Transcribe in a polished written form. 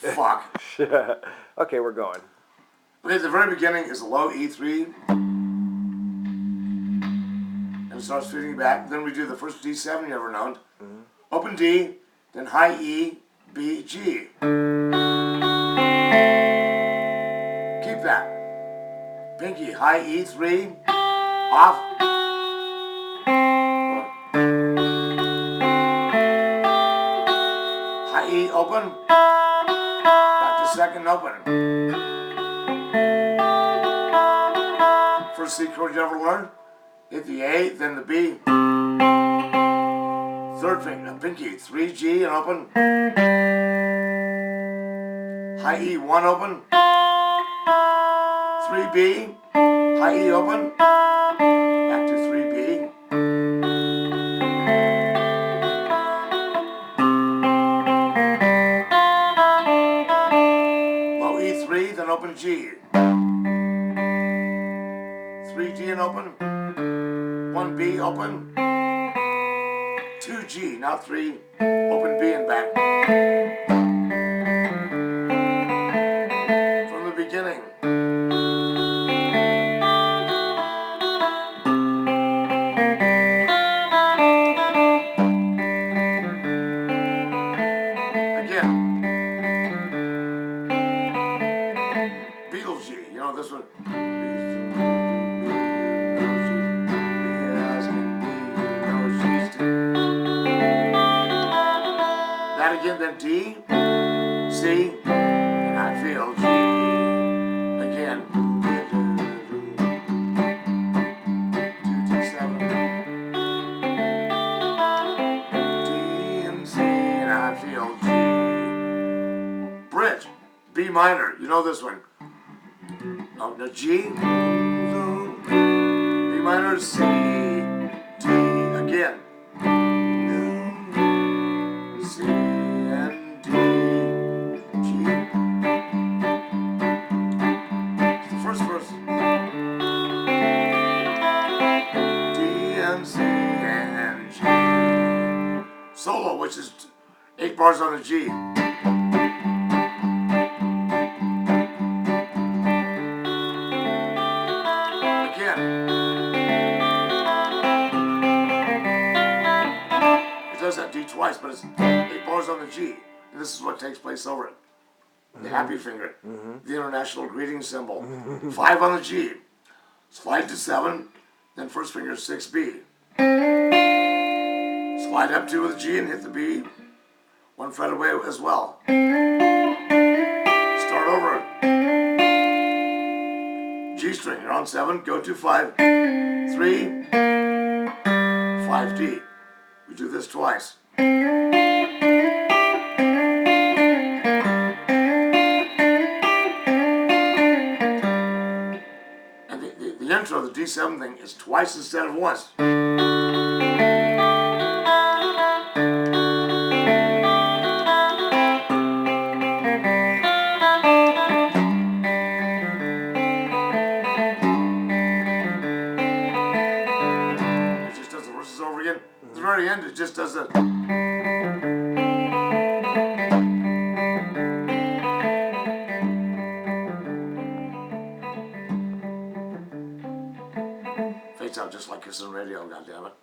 Fuck. Okay, we're going. Okay, at the very beginning is a low E3. And it starts feeding back. Then we do the first D7 you ever known. Open D, then high E, B, G. Keep that. Pinky, high E3, off. High E, open. Back to second, open. First C chord you ever learned. Hit the A, then the B. Third finger, pinky, 3G and open. High E, 1 open. 3B, high E open. Back to 3B. Low E3, then open G. 3G and open. 1B open. 2G, now 3. Open B and back. From the beginning. Again. Beatles G, you know this one. That again, then D, C, and I feel G. Again. 2D7. D and C, and I feel G. Bridge, B minor, you know this one. No, G, B minor, C, D, again. C and D, G. It's the first verse. D and C and G. Solo, which is 8 bars on the G. That D twice, but it's 8 bars on the G. And this is what takes place over it. The happy finger, the international greeting symbol. 5 on the G. Slide to 7, then first finger 6B. Slide up 2 with the G and hit the B. 1 fret away as well. Start over. G string, you're on 7, go to 5, 3, 5D. We do this twice. And the intro, the D7 thing, is twice instead of once. It just does the verses over again. At the very end, it just does that. Fades out just like kissing radio, goddammit.